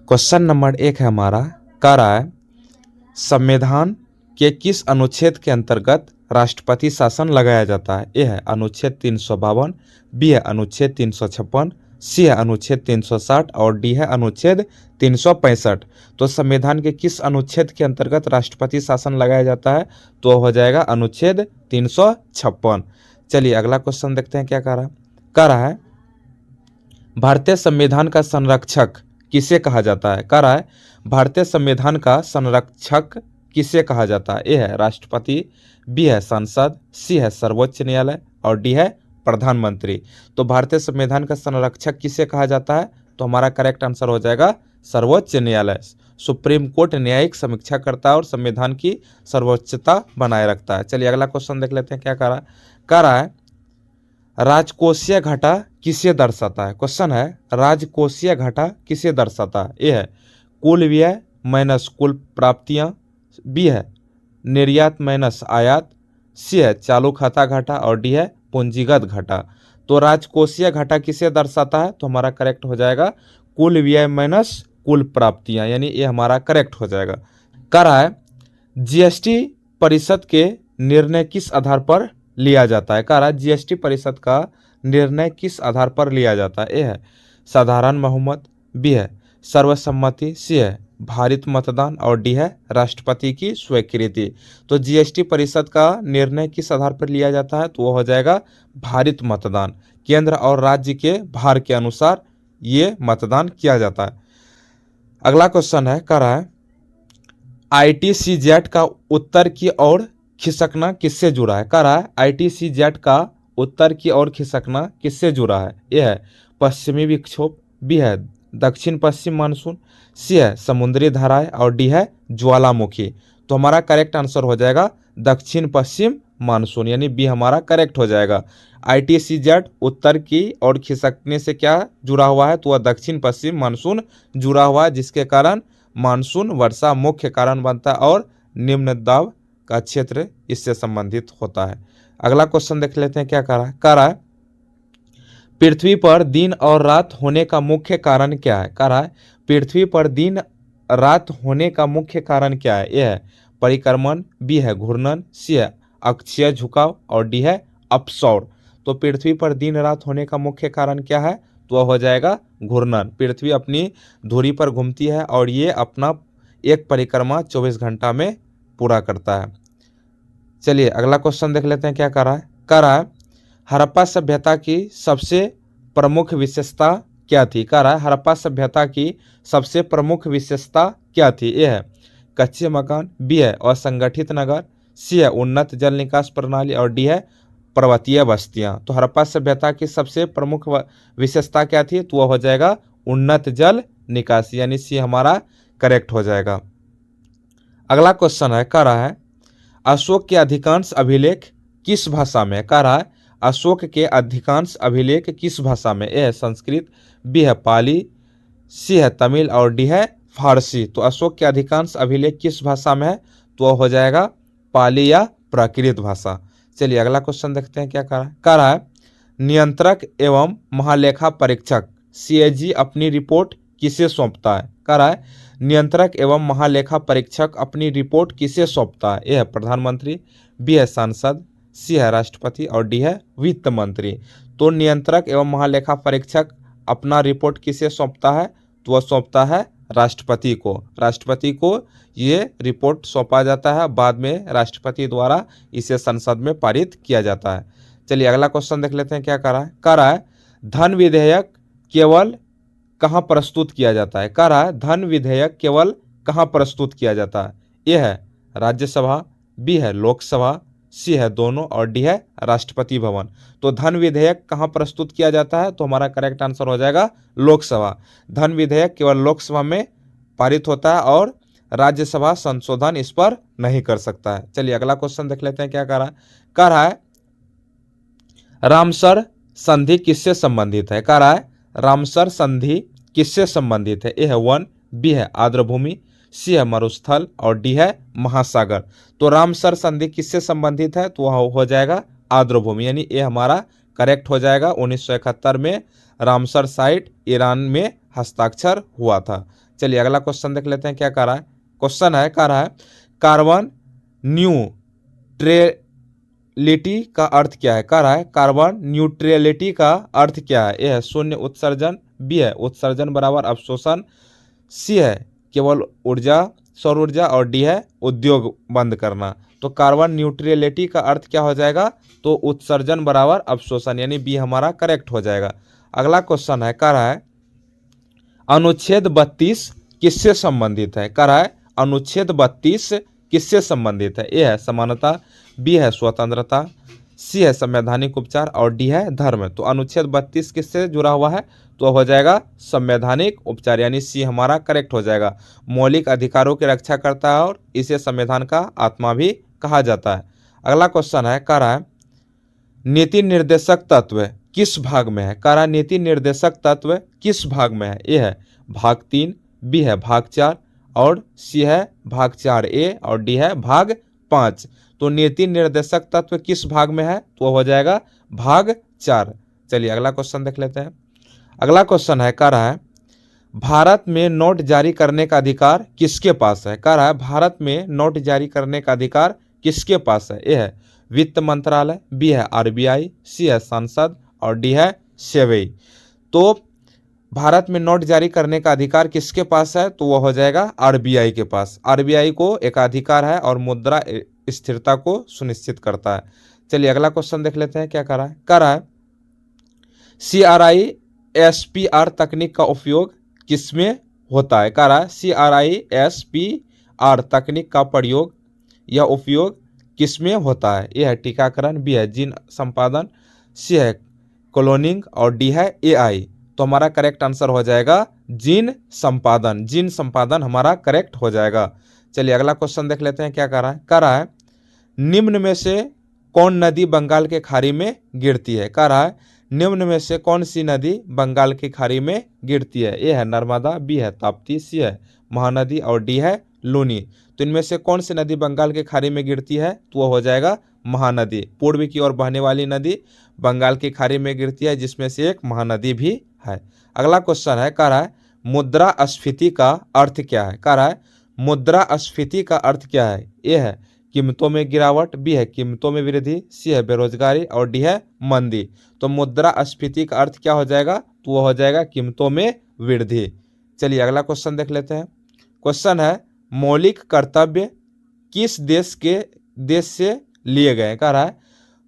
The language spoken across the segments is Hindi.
क्वेश्चन नंबर 1 है हमारा, कह रहा है संविधान के किस अनुच्छेद के अंतर्गत राष्ट्रपति शासन लगाया जाता है। ए है अनुच्छेद 352, बी है अनुच्छेद 356, सी है अनुच्छेद 360 और डी है अनुच्छेद 365। तो संविधान के किस अनुच्छेद के अंतर्गत राष्ट्रपति शासन लगाया जाता है, तो हो जाएगा अनुच्छेद 356। चलिए अगला क्वेश्चन देखते हैं क्या कह रहा है भारतीय संविधान का संरक्षक किसे कहा जाता है। कह रहा है भारतीय संविधान का संरक्षक किसे कहा जाता है। ए है राष्ट्रपति, बी है संसद, सी है सर्वोच्च न्यायालय और डी है प्रधानमंत्री। तो भारतीय संविधान का संरक्षक किसे कहा जाता है, तो हमारा करेक्ट आंसर हो जाएगा सर्वोच्च न्यायालय। सुप्रीम कोर्ट न्यायिक समीक्षा करता है और संविधान की सर्वोच्चता बनाए रखता है। चलिए अगला क्वेश्चन देख लेते हैं क्या कह रहा है राजकोषीय घाटा किसे दर्शाता है। क्वेश्चन है राजकोषीय घाटा किसे दर्शाता है। ए है कुल व्यय माइनस कुल प्राप्तियां, बी है निर्यात माइनस आयात, सी है चालू खाता घाटा और डी है पूंजीगत घाटा। तो राजकोषीय घाटा किसे दर्शाता है, तो हमारा करेक्ट हो जाएगा कुल व्यय माइनस कुल प्राप्तियां, यानी ये हमारा करेक्ट हो जाएगा। कह रहा है जीएसटी परिषद के निर्णय किस आधार पर लिया जाता है। कह रहा है जीएसटी परिषद का निर्णय किस आधार पर लिया जाता है। ए है साधारण बहुमत, बी है सर्वसम्मति, सी है भारित मतदान और डी है राष्ट्रपति की स्वीकृति। तो जीएसटी परिषद का निर्णय किस आधार पर लिया जाता है, तो वो हो जाएगा भारित मतदान। केंद्र और राज्य के भार के अनुसार ये मतदान किया जाता है। अगला क्वेश्चन है, कह रहा है आईटीसीजेड का उत्तर की ओर खिसकना किससे जुड़ा है। कह रहा है आईटीसीजेड का उत्तर की ओर खिसकना किससे जुड़ा है। ए है पश्चिमी विक्षोभ, बी है दक्षिण पश्चिम मानसून, सी है समुद्री धाराएं और डी है ज्वालामुखी। तो हमारा करेक्ट आंसर हो जाएगा दक्षिण पश्चिम मानसून, यानी बी हमारा करेक्ट हो जाएगा। आईटीसीजेड उत्तर की ओर खिसकने से क्या जुड़ा हुआ है, तो वह दक्षिण पश्चिम मानसून जुड़ा हुआ है, जिसके कारण मानसून वर्षा मुख्य कारण बनता है और निम्न दाब का क्षेत्र इससे संबंधित होता है। अगला क्वेश्चन देख लेते हैं क्या कह रहा है पृथ्वी पर दिन और रात होने का मुख्य कारण क्या है। कह रहा है पृथ्वी पर दिन रात होने का मुख्य कारण क्या है। यह है परिक्रमण, बी है घूर्णन, सी है अक्षीय झुकाव और डी है अपसौर। तो पृथ्वी पर दिन रात होने का मुख्य कारण क्या है, तो वह हो जाएगा घूर्णन। पृथ्वी अपनी धुरी पर घूमती है और ये अपना एक परिक्रमा 24 घंटा में पूरा करता है। चलिए अगला क्वेश्चन देख लेते हैं क्या कह रहा है हड़प्पा सभ्यता की सबसे प्रमुख विशेषता क्या थी। कह रहा है हड़प्पा सभ्यता की सबसे प्रमुख विशेषता क्या थी। यह है कच्चे मकान, बी है असंगठित नगर, सी है उन्नत जल निकास प्रणाली और डी है पर्वतीय बस्तियां। तो हड़प्पा सभ्यता की सबसे प्रमुख विशेषता क्या थी, तो वह हो जाएगा उन्नत जल निकास, यानी सी हमारा करेक्ट हो जाएगा। अगला क्वेश्चन है, कह रहा है अशोक के अधिकांश अभिलेख किस भाषा में। कह रहा है अशोक के अधिकांश अभिलेख किस भाषा में। ए है संस्कृत, बी है पाली, सी है तमिल और डी है फारसी। तो अशोक के अधिकांश अभिलेख किस भाषा में है, तो हो जाएगा पाली या प्राकृत भाषा। चलिए अगला क्वेश्चन देखते हैं क्या कह रहा है नियंत्रक एवं महालेखा परीक्षक सीएजी अपनी रिपोर्ट किसे सौंपता है। कह रहा है नियंत्रक एवं महालेखा परीक्षक अपनी रिपोर्ट किसे सौंपता है। ए है प्रधानमंत्री, बी है सांसद, सी है राष्ट्रपति और डी है वित्त मंत्री। तो नियंत्रक एवं महालेखा परीक्षक अपना रिपोर्ट किसे सौंपता है, तो वह सौंपता है राष्ट्रपति को। राष्ट्रपति को ये रिपोर्ट सौंपा जाता है, बाद में राष्ट्रपति द्वारा इसे संसद में पारित किया जाता है। चलिए अगला क्वेश्चन देख लेते हैं क्या कह रहा है धन विधेयक केवल कहाँ प्रस्तुत किया जाता है। कह रहा है धन विधेयक केवल कहाँ प्रस्तुत किया जाता है। ए है राज्यसभा, बी है लोकसभा, सी है दोनों और डी है राष्ट्रपति भवन। तो धन विधेयक कहाँ प्रस्तुत किया जाता है, तो हमारा करेक्ट आंसर हो जाएगा लोकसभा। धन विधेयक केवल लोकसभा में पारित होता है और राज्यसभा संशोधन इस पर नहीं कर सकता है। चलिए अगला क्वेश्चन देख लेते हैं क्या कह रहा है रामसर संधि किससे संबंधित है। कह रहा है रामसर संधि किससे संबंधित है। ए है वन, बी है आर्द्रभूमि, सी है मरुस्थल और डी है महासागर। तो रामसर संधि किससे संबंधित है, तो वह हो जाएगा आर्द्रभूमि, यानी ये हमारा करेक्ट हो जाएगा। 1971 में रामसर साइट ईरान में हस्ताक्षर हुआ था। चलिए अगला क्वेश्चन देख लेते हैं क्या कह रहा है। क्वेश्चन है कह रहा है कार्बन न्यूट्रलिटी का अर्थ क्या है। कह रहा है कार्बन न्यूट्रलिटी का अर्थ क्या है। ए है शून्य उत्सर्जन, बी है उत्सर्जन बराबर अवशोषण, सी है केवल ऊर्जा सौर ऊर्जा और डी है उद्योग बंद करना। तो कार्बन न्यूट्रलिटी का अर्थ क्या हो जाएगा, तो उत्सर्जन बराबर अवशोषण, यानी बी हमारा करेक्ट हो जाएगा। अगला क्वेश्चन है कह रहा है अनुच्छेद 32 किससे संबंधित है। कह रहा है अनुच्छेद 32 किससे संबंधित है। ए है समानता, बी है स्वतंत्रता, सी है संवैधानिक उपचार और डी है धर्म। तो अनुच्छेद 32 किससे जुड़ा हुआ है, तो हो जाएगा संवैधानिक उपचार, यानी सी हमारा करेक्ट हो जाएगा। मौलिक अधिकारों की रक्षा करता है और इसे संविधान का आत्मा भी कहा जाता है। अगला क्वेश्चन है कह रहा है नीति निर्देशक तत्व किस भाग में है। कह रहा है नीति निर्देशक तत्व किस भाग में है। ए है भाग 3, बी है भाग 4 और सी है भाग 4A और डी है भाग 5। तो नीति निर्देशक तत्व किस भाग में है, तो हो जाएगा भाग 4। चलिए अगला क्वेश्चन देख लेते हैं। अगला क्वेश्चन है कह रहा है भारत में नोट जारी करने का अधिकार किसके पास है। कह रहा है भारत में नोट जारी करने का अधिकार किसके पास है। ए है वित्त मंत्रालय, बी है RBI, सी है संसद और डी है सेबी। तो भारत में नोट जारी करने का अधिकार किसके पास है, तो वह हो जाएगा RBI के पास। RBI को एकाधिकार है और मुद्रा स्थिरता को सुनिश्चित करता है। चलिए अगला क्वेश्चन देख लेते हैं क्या कर रहा है। कह रहा है CRISPR तकनीक का उपयोग किसमें होता है। कह रहा है CRISPR तकनीक का प्रयोग या उपयोग किसमें होता है। यह है टीकाकरण, बी है जीन संपादन, सी है क्लोनिंग और डी है AI। तो हमारा करेक्ट आंसर हो जाएगा जीन संपादन। जीन संपादन हमारा करेक्ट हो जाएगा। चलिए अगला क्वेश्चन देख लेते हैं क्या कर रहा है। कह रहा है निम्न में से कौन नदी बंगाल के खाड़ी में गिरती है। कह रहा है निम्न में से कौन सी नदी बंगाल की खाड़ी में गिरती है। ए है नर्मदा, बी है ताप्ती, सी है महानदी और डी है लूनी। तो इनमें से कौन सी नदी बंगाल की खाड़ी में गिरती है, तो वो हो जाएगा महानदी। पूर्व की ओर बहने वाली नदी बंगाल की खाड़ी में गिरती है, जिसमें से एक महानदी भी है। अगला क्वेश्चन है कह रहा है मुद्रास्फीति का अर्थ क्या है। कह रहा है मुद्रास्फीति का अर्थ क्या है। ए है कीमतों में गिरावट, बी है कीमतों में वृद्धि, सी है बेरोजगारी और डी है मंदी। तो मुद्रास्फीति का अर्थ क्या हो जाएगा, तो वो हो जाएगा कीमतों में वृद्धि। चलिए अगला क्वेश्चन देख लेते हैं। क्वेश्चन है मौलिक कर्तव्य किस देश से लिए गए। कह रहा है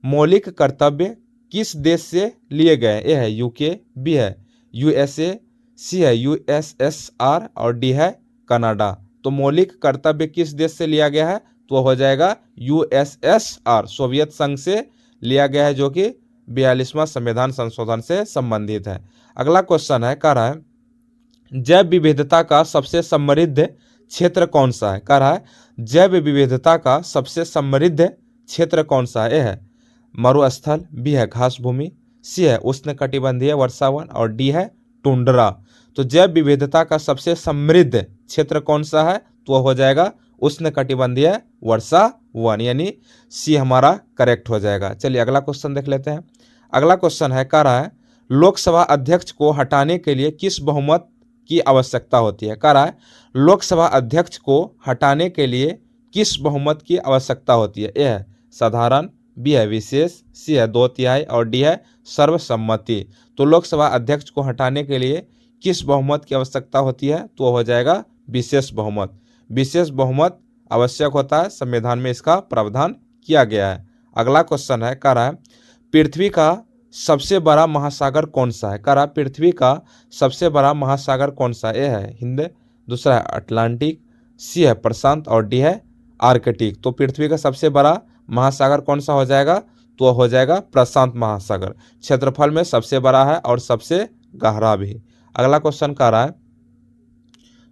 मौलिक कर्तव्य किस देश से लिए गए। ए है UK, बी है USA, सी है USSR और डी है कनाडा। तो मौलिक कर्तव्य किस देश से लिया गया है, तो हो जाएगा USSR सोवियत संघ से लिया गया है, जो कि 42वां संविधान संशोधन से संबंधित है। अगला क्वेश्चन है कह रहा है जैव विविधता का सबसे समृद्ध क्षेत्र कौन सा है। कह रहा है जैव विविधता का सबसे समृद्ध क्षेत्र कौन सा है। ए है मरुस्थल, बी है घास भूमि, सी है उष्णकटिबंधीय वर्षावन और डी है टुंड्रा। तो जैव विविधता का सबसे समृद्ध क्षेत्र कौन सा है, तो हो जाएगा उष्णकटिबंधीय वर्षावन, यानी सी हमारा करेक्ट हो जाएगा। चलिए अगला क्वेश्चन देख लेते हैं। अगला क्वेश्चन है कह रहा है लोकसभा अध्यक्ष को हटाने के लिए किस बहुमत की आवश्यकता होती है। कह रहा है लोकसभा अध्यक्ष को हटाने के लिए किस बहुमत की आवश्यकता होती है। ए है साधारण, बी है विशेष, सी है 2/3 और डी है सर्वसम्मति। तो लोकसभा अध्यक्ष को हटाने के लिए किस बहुमत की आवश्यकता होती है, तो हो जाएगा विशेष बहुमत। विशेष बहुमत आवश्यक होता है, संविधान में इसका प्रावधान किया गया है। अगला क्वेश्चन है कह रहा है पृथ्वी का सबसे बड़ा महासागर कौन सा है। कह रहा है पृथ्वी का सबसे बड़ा महासागर कौन सा। ए है हिंद, दूसरा है अटलांटिक, सी है प्रशांत और डी है आर्कटिक। तो पृथ्वी का सबसे बड़ा महासागर कौन सा हो जाएगा, तो हो जाएगा प्रशांत महासागर। क्षेत्रफल में सबसे बड़ा है और सबसे गहरा भी। अगला क्वेश्चन कह रहा है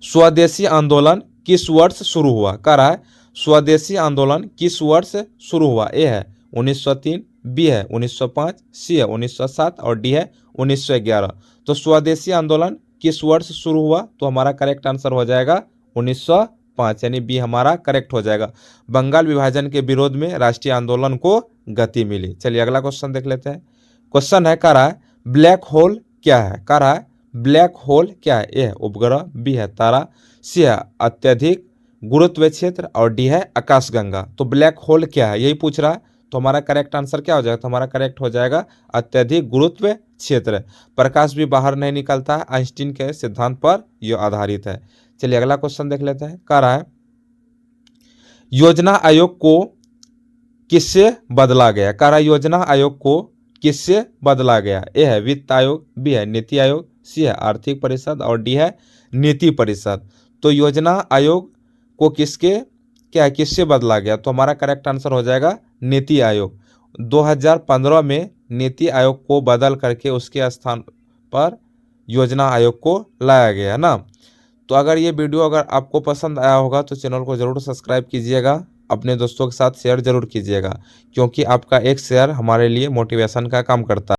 स्वदेशी आंदोलन किस वर्ष शुरू हुआ। कह रहा है स्वदेशी आंदोलन किस वर्ष शुरू हुआ। ए है 1903, बी है 1905, सी है 1907 और डी है 1911। तो स्वदेशी आंदोलन किस वर्ष शुरू हुआ, तो हमारा करेक्ट आंसर हो जाएगा 1905, यानी बी हमारा करेक्ट हो जाएगा। बंगाल विभाजन के विरोध में राष्ट्रीय आंदोलन को गति मिली। चलिए अगला क्वेश्चन देख लेते हैं। क्वेश्चन है कह रहा है ब्लैक होल क्या है। कह रहा है ब्लैक होल क्या है? ए है उपग्रह, बी है तारा, सी है अत्यधिक गुरुत्व क्षेत्र और डी है आकाशगंगा। तो ब्लैक होल क्या है यही पूछ रहा है, तो हमारा करेक्ट आंसर क्या हो जाएगा? तो हमारा करेक्ट हो जाएगा अत्यधिक गुरुत्व क्षेत्र। प्रकाश भी बाहर नहीं निकलता है, आइंस्टीन के सिद्धांत पर यह आधारित है। चलिए अगला क्वेश्चन देख लेते हैं। कह रहा है योजना आयोग को किससे बदला गया? कह रहा है योजना आयोग को किससे बदला गया? ए है वित्त आयोग, बी है नीति आयोग, सी है आर्थिक परिषद और डी है नीति परिषद। तो योजना आयोग को किससे बदला गया? तो हमारा करेक्ट आंसर हो जाएगा नीति आयोग। 2015 में नीति आयोग को बदल करके उसके स्थान पर योजना आयोग को लाया गया है ना। तो अगर ये वीडियो अगर आपको पसंद आया होगा तो चैनल को ज़रूर सब्सक्राइब कीजिएगा, अपने दोस्तों के साथ शेयर जरूर कीजिएगा, क्योंकि आपका एक शेयर हमारे लिए मोटिवेशन का काम करता है।